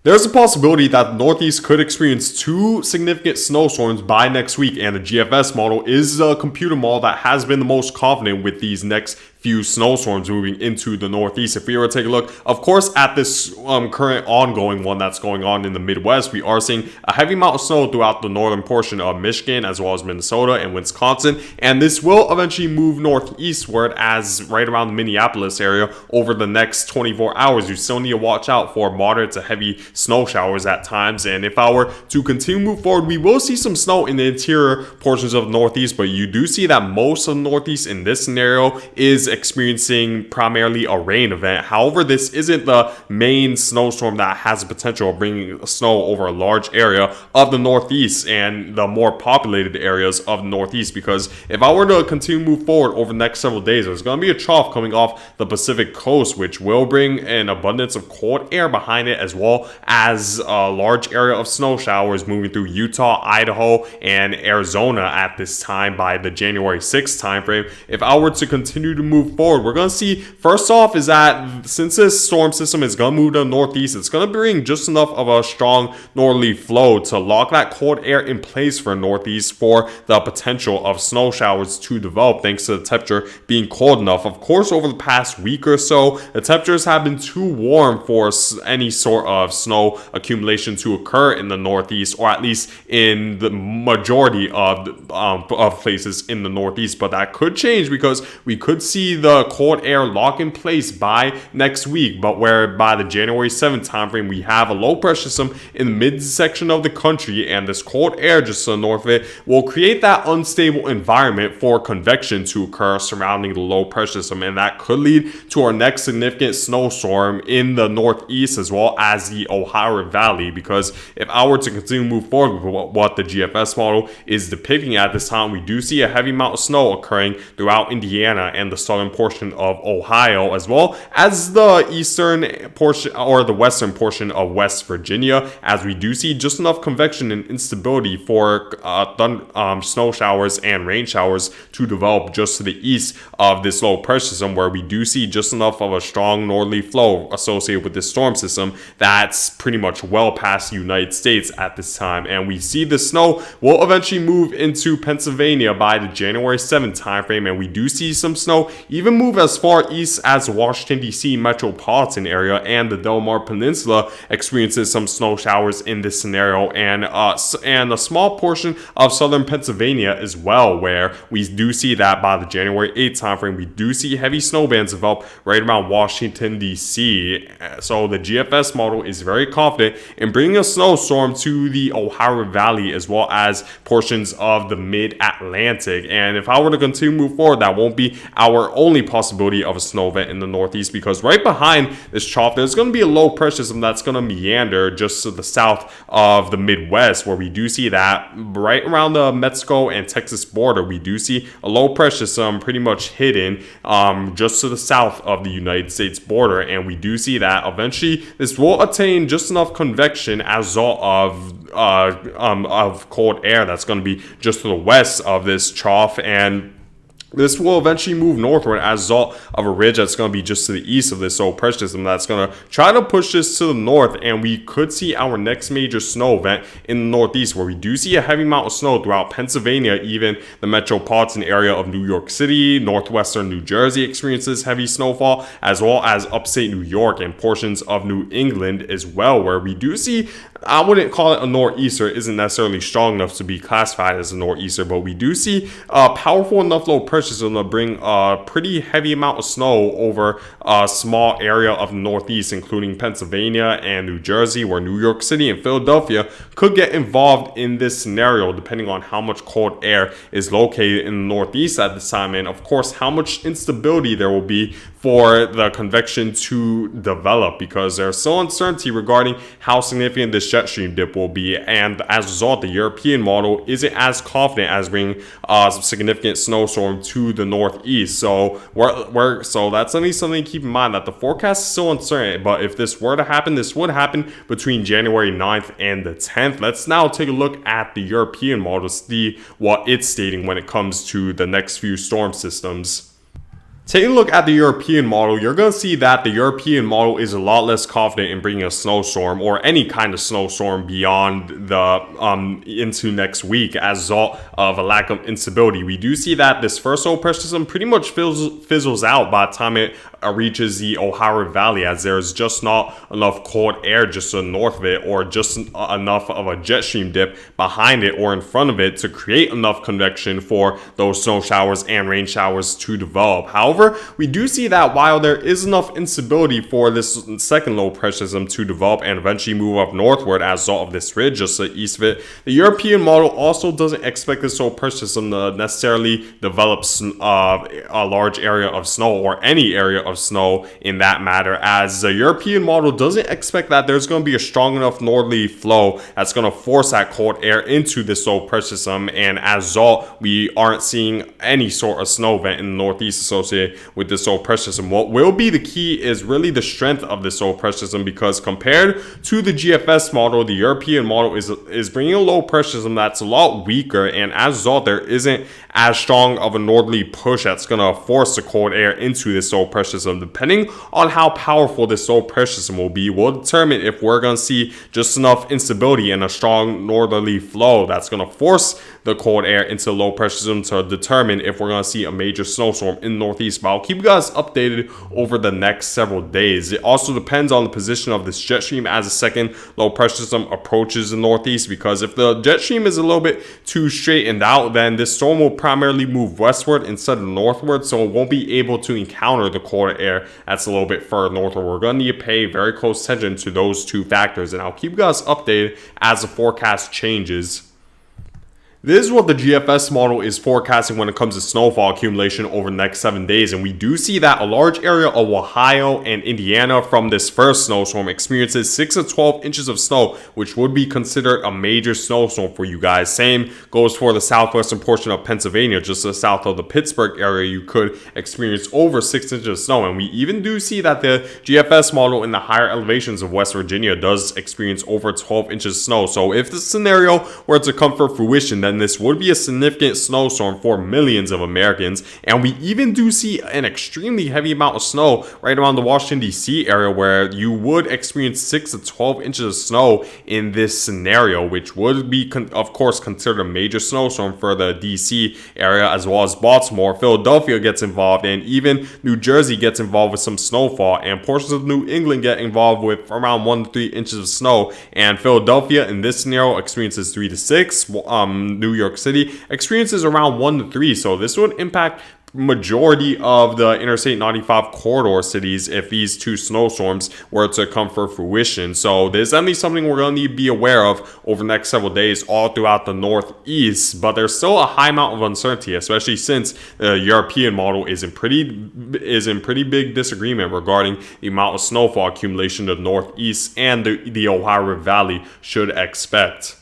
There's a possibility that the Northeast could experience two significant snowstorms by next week, and the GFS model is a computer model that has been the most confident with these next few snowstorms moving into the Northeast. If we were to take a look, of course, at this current ongoing one that's going on in the Midwest, we are seeing a heavy amount of snow throughout the northern portion of Michigan, as well as Minnesota and Wisconsin, and this will eventually move northeastward as right around the Minneapolis area over the next 24 hours. You still need to watch out for moderate to heavy snow showers at times, and if I were to continue to move forward, we will see some snow in the interior portions of the Northeast, but you do see that most of the Northeast in this scenario is experiencing primarily a rain event. However, this isn't the main snowstorm that has the potential of bringing snow over a large area of the Northeast and the more populated areas of the Northeast, because if I were to continue to move forward over the next several days, there's going to be a trough coming off the Pacific coast, which will bring an abundance of cold air behind it, as well as a large area of snow showers moving through Utah, Idaho, and Arizona at this time by the January 6th timeframe. If I were to continue to move forward, we're going to see, first off, is that since this storm system is going to move to the Northeast, it's going to bring just enough of a strong northerly flow to lock that cold air in place for Northeast for the potential of snow showers to develop, thanks to the temperature being cold enough. Of course, over the past week or so, the temperatures have been too warm for any sort of snow accumulation to occur in the Northeast, or at least in the majority of places in the Northeast. But that could change, because we could see the cold air lock in place by next week, but where by the January 7th timeframe we have a low pressure system in the midsection of the country, and this cold air just to the north of it will create that unstable environment for convection to occur surrounding the low pressure system, and that could lead to our next significant snowstorm in the Northeast as well as the Ohio Valley. Because if I were to continue to move forward with what the GFS model is depicting at this time, we do see a heavy amount of snow occurring throughout Indiana and the southern portion of Ohio, as well as the eastern portion or the western portion of West Virginia, as we do see just enough convection and instability for snow showers and rain showers to develop just to the east of this low pressure system, where we do see just enough of a strong northerly flow associated with this storm system that's pretty much well past the United States at this time. And we see the snow will eventually move into Pennsylvania by the January 7th timeframe, and we do see some snow even move as far east as Washington DC metropolitan area, and the Delmar Peninsula experiences some snow showers in this scenario, and a small portion of southern Pennsylvania as well, where we do see that by the January 8th timeframe we do see heavy snow bands develop right around Washington DC. So the GFS model is very confident in bringing a snowstorm to the Ohio Valley as well as portions of the mid-Atlantic. And if I were to continue to move forward, that won't be our only possibility of a snow event in the Northeast, because right behind this trough there's going to be a low pressure system that's going to meander just to the south of the Midwest, where we do see that right around the Mexico and Texas border we do see a low pressure system pretty much hidden just to the south of the United States border, and we do see that eventually this will attain just enough convection as a result of cold air that's going to be just to the west of this trough, and this will eventually move northward as a result of a ridge that's going to be just to the east of this low pressure system that's going to try to push this to the north, and we could see our next major snow event in the Northeast, where we do see a heavy amount of snow throughout Pennsylvania. Even the metropolitan area of New York City, northwestern New Jersey experiences heavy snowfall, as well as upstate New York and portions of New England as well, where we do see, I wouldn't call it a nor'easter, it isn't necessarily strong enough to be classified as a nor'easter, but we do see powerful enough low pressure system to bring a pretty heavy amount of snow over a small area of the Northeast, including Pennsylvania and New Jersey, where New York City and Philadelphia could get involved in this scenario, depending on how much cold air is located in the Northeast at this time, and of course how much instability there will be for the convection to develop, because there's still uncertainty regarding how significant this jet stream dip will be, and as a result the European model isn't as confident as bringing a significant snowstorm to the Northeast. So so that's at least something to keep in mind, that the forecast is still uncertain, but if this were to happen, this would happen between January 9th and the 10th. Let's now take a look at the European model to see what it's stating when it comes to the next few storm systems. Taking a look at the European model, you're going to see that the European model is a lot less confident in bringing a snowstorm or any kind of snowstorm beyond the into next week as a result of a lack of instability. We do see that this first low pressure system pretty much fizzles out by the time it reaches the Ohio Valley, as there's just not enough cold air just to the north of it, or just enough of a jet stream dip behind it or in front of it to create enough convection for those snow showers and rain showers to develop. However, we do see that while there is enough instability for this second low pressure system to develop and eventually move up northward as a result of this ridge just to the east of it, the European model also doesn't expect this low pressure system to necessarily develop a large area of snow or any area of snow in that matter, as the European model doesn't expect that there's going to be a strong enough northerly flow that's going to force that cold air into this low pressure system, and as a result we aren't seeing any sort of snow event in the northeast associated with this low pressure system. What will be the key is really the strength of this low pressure system, because compared to the GFS model, the European model is bringing a low pressure system that's a lot weaker, and as a result there isn't as strong of a northerly push that's going to force the cold air into this low pressure system. Depending on how powerful this low pressure system will be will determine if we're going to see just enough instability and a strong northerly flow that's going to force the cold air into the low pressure system to determine if we're going to see a major snowstorm in the northeast. But I'll keep you guys updated over the next several days. It also depends on the position of this jet stream as the second low pressure system approaches the northeast, because if the jet stream is a little bit too straightened out, then this storm will primarily move westward instead of northward, so it won't be able to encounter the colder air that's a little bit further northward. We're going to need to pay very close attention to those two factors, and I'll keep you guys updated as the forecast changes. This is what the GFS model is forecasting when it comes to snowfall accumulation over the next 7 days, and we do see that a large area of Ohio and Indiana from this first snowstorm experiences 6 to 12 inches of snow, which would be considered a major snowstorm for you guys. Same goes for the southwestern portion of Pennsylvania, just to the south of the Pittsburgh area. You could experience over 6 inches of snow, and we even do see that the GFS model in the higher elevations of West Virginia does experience over 12 inches of snow. So if the scenario were to come for fruition, then this would be a significant snowstorm for millions of Americans. And we even do see an extremely heavy amount of snow right around the Washington DC area, where you would experience 6 to 12 inches of snow in this scenario, which would be of course considered a major snowstorm for the DC area, as well as Baltimore. Philadelphia gets involved, and even New Jersey gets involved with some snowfall, and portions of New England get involved with around 1 to 3 inches of snow. And Philadelphia in this scenario experiences 3 to 6. New York City experiences around 1 to 3. So this would impact majority of the Interstate 95 corridor cities if these two snowstorms were to come for fruition. So there's definitely something we're going to need to be aware of over the next several days all throughout the northeast. But there's still a high amount of uncertainty, especially since the European model is in pretty big disagreement regarding the amount of snowfall accumulation the northeast and the Ohio River Valley should expect.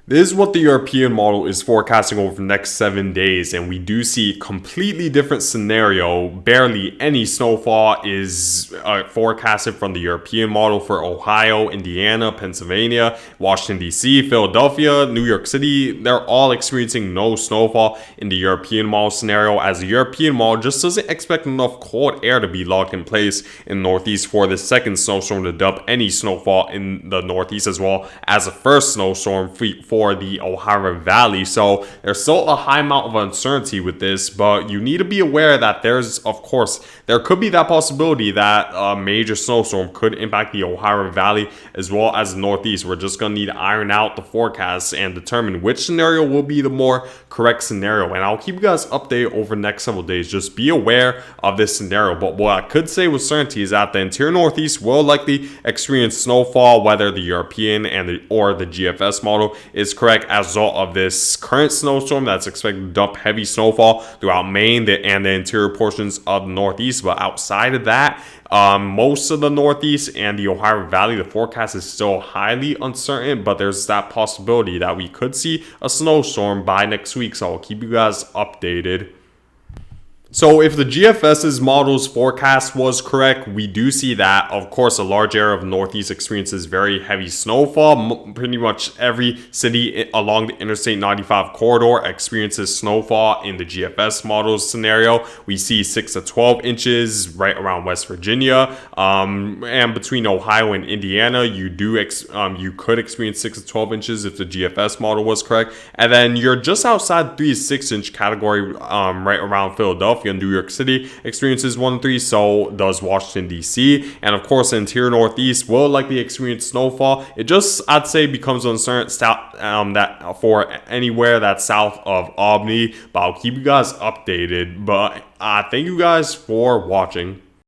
This is what the European model is forecasting over the next 7 days, and we do see a completely different scenario. Barely any snowfall is forecasted from the European model for Ohio, Indiana, Pennsylvania, Washington DC, Philadelphia, New York City. They're all experiencing no snowfall in the European model scenario, as the European model just doesn't expect enough cold air to be locked in place in the northeast for the second snowstorm to dump any snowfall in the northeast, as well as the first snowstorm for the Ohio Valley. So there's still a high amount of uncertainty with this, but you need to be aware that there could be that possibility that a major snowstorm could impact the Ohio Valley as well as the northeast. We're just going to need to iron out the forecasts and determine which scenario will be the more correct scenario, and I'll keep you guys updated over the next several days. Just be aware of this scenario. But what I could say with certainty is that the interior northeast will likely experience snowfall, whether the European or the GFS model is correct, as a result of this current snowstorm that's expected to dump heavy snowfall throughout Maine and the interior portions of the northeast. But outside of that, most of the northeast and the Ohio Valley, the forecast is still highly uncertain, but there's that possibility that we could see a snowstorm by next week. So I'll keep you guys updated. So if the GFS's model's forecast was correct, we do see that, of course, a large area of Northeast experiences very heavy snowfall. Pretty much every city along the Interstate 95 corridor experiences snowfall in the GFS model scenario. We see 6 to 12 inches right around West Virginia, and between Ohio and Indiana, you could experience 6 to 12 inches if the GFS model was correct. And then you're just outside 3 to 6 inch category, right around Philadelphia and New York City experiences 1 to 3, so does Washington DC, and of course the interior Northeast will likely experience snowfall. It just, I'd say, becomes uncertain that for anywhere that's south of Albany, but I'll keep you guys updated. But thank you guys for watching.